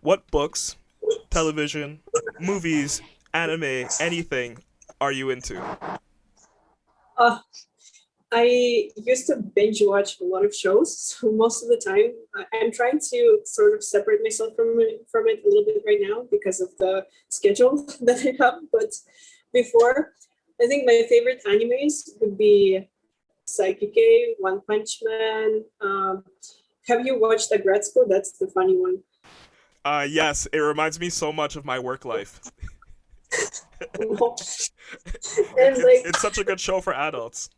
What books, television, movies, anime, anything are you into? Uh, I used to binge watch a lot of shows, so most of the time I'm trying to sort of separate myself from it a little bit right now because of the schedule that I have. But before, I think my favorite animes would be Saikike, One Punch Man. Have you watched Agretzko? That's the funny one. Yes, it reminds me so much of my work life. And like It's such a good show for adults.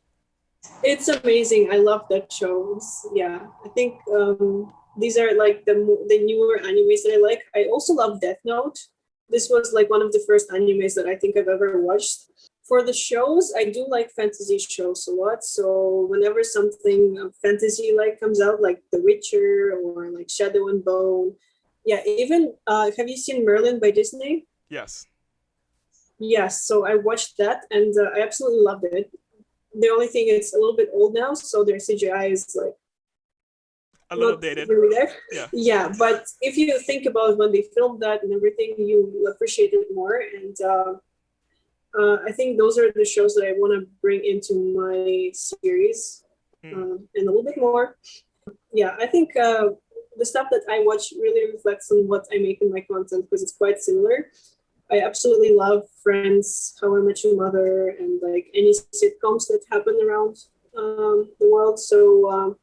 it's amazing. I love that show. Yeah, I think these are like the newer animes that I like. I also love Death Note. This was like one of the first animes that I think I've ever watched. For the shows, I do like fantasy shows a lot. So whenever something fantasy like comes out, like The Witcher or like Shadow and Bone, yeah. Even have you seen Merlin by Disney? Yes. Yes. So I watched that and I absolutely loved it. The only thing it's a little bit old now, so their CGI is like A little not dated. really there. Yeah. Yeah, but if you think about when they filmed that and everything, you appreciate it more. And I think those are the shows that I want to bring into my series Hmm. and a little bit more. Yeah, I think the stuff that I watch really reflects on what I make in my content because it's quite similar. I absolutely love Friends, How I Met Your Mother, and like any sitcoms that happen around the world. So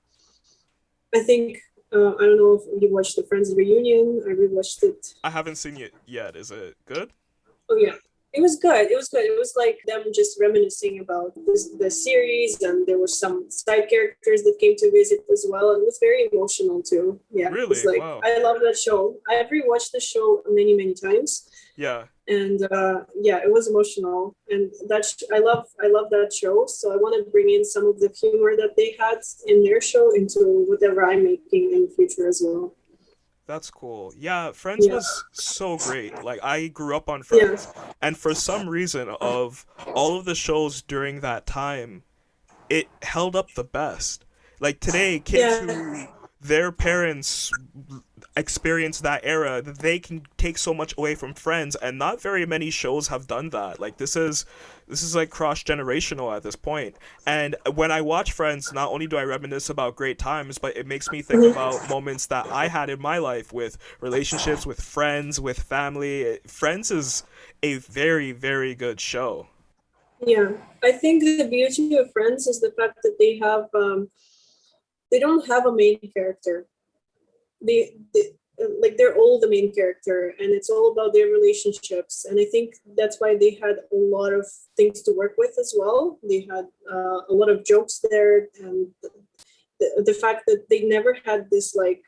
I think I don't know if you watched the Friends reunion. I rewatched it. I haven't seen it yet. Is it good? Oh yeah, it was good. It was good. It was like them just reminiscing about the series, and there were some side characters that came to visit as well. And it was very emotional too. Yeah, it was Really? like Wow. I love that show. I've rewatched the show many times, Yeah. and yeah, it was emotional. And I love that show. So I want to bring in some of the humor that they had in their show into whatever I'm making in the future as well. That's cool. Yeah, Friends Yeah, was so great. Like I grew up on yeah, Friends, and for some reason of all of the shows during that time, it held up the best. Like today, kids yeah. who their parents experience that era, they can take so much away from Friends, and not very many shows have done that. Like this is like cross generational at this point. And when I watch Friends, not only do I reminisce about great times, but it makes me think Mhm. about moments that I had in my life with relationships, with friends, with family. Friends is a very good show. Yeah, I think the beauty of Friends is the fact that they don't have a main character. They like they're all the main character, and it's all about their relationships. And I think that's why they had a lot of things to work with as well. They had a lot of jokes there, and the fact that they never had this like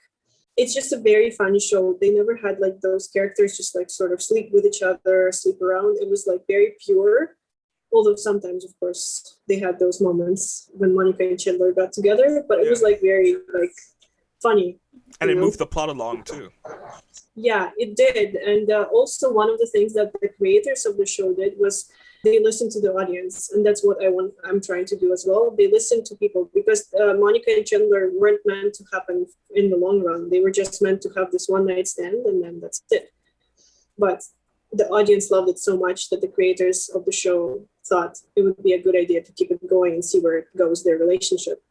it's just a very fun show. They never had like those characters just like sort of sleep with each other, sleep around. It was like very pure, although sometimes of course they had those moments when Monica and Chandler got together, but it Yeah. was like very like funny, And you it know. moved the plot along too. Yeah, it did. And also one of the things that the creators of the show did was they listened to the audience, and that's what I'm trying to do as well. They listened to people because Monica and Chandler weren't meant to happen in the long run. They were just meant to have this one night stand and then that's it. But the audience loved it so much that the creators of the show thought it would be a good idea to keep it going and see where it goes, their relationship.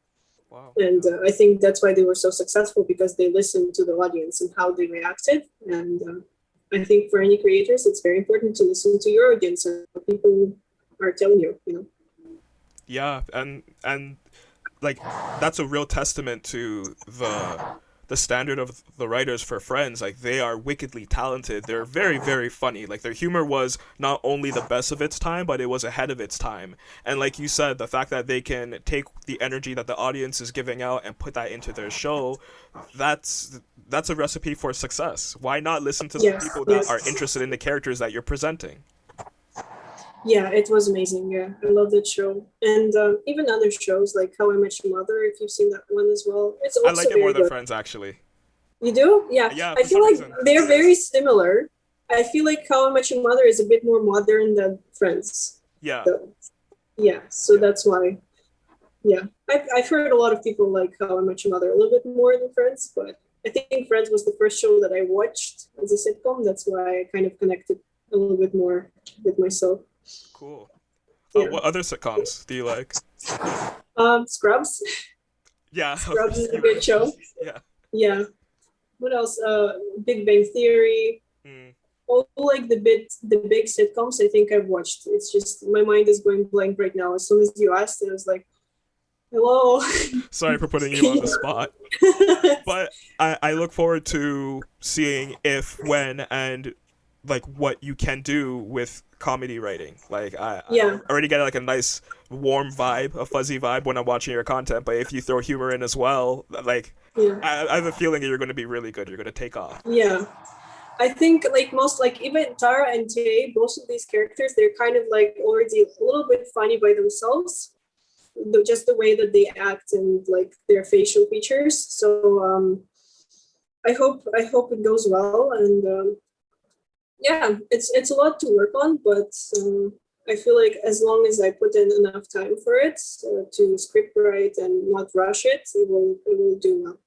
Wow. And Yeah. I think that's why they were so successful because they listened to the audience and how they reacted. And I think for any creators, it's very important to listen to your audience and what people are telling you, you know. Yeah, and like that's a real testament to the standard of the writers for Friends. Like they are wickedly talented. They're very funny. Like their humor was not only the best of its time, but it was ahead of its time. And like you said, the fact that they can take the energy that the audience is giving out and put that into their show, that's a recipe for success. Why not listen to the Yes, people that are yes. interested in the characters that you're presenting? Yeah, it was amazing. Yeah, I love that show. And even other shows like How I Met Your Mother, if you've seen that one as well, it's I also like it more very than good. Friends actually. You do? Yeah. Yeah, I for feel some like reason. they're very similar. I feel like How I Met Your Mother is a bit more modern than Friends. Yeah. Though. Yeah, so Yeah. that's why. Yeah, I've heard a lot of people like How I Met Your Mother a little bit more than Friends, but I think Friends was the first show that I watched as a sitcom. That's why I kind of connected a little bit more with myself. Cool. Yeah. What other sitcoms do you like? Scrubs. Yeah, Scrubs is a you good mentioned. show. Yeah. Yeah. What else? Big Bang Theory. Mm. All like the big sitcoms I think I've watched. It's just my mind is going blank right now. As soon as you asked, I was like, hello. Sorry for putting you on the spot. But I look forward to seeing if, when, and like what you can do with comedy writing. Like I Yeah, already get like a nice warm vibe, a fuzzy vibe when I'm watching your content. But if you throw humor in as well, like yeah, I have a feeling that you're going to be really good. You're going to take off. yeah. I think like most like even Tara and Tay, most of these characters, they're kind of like already a little bit funny by themselves. Just the way that they act and like their facial features. So I hope it goes well, and yeah, it's a lot to work on, but I feel like as long as I put in enough time for it to script write and not rush it, it will do well.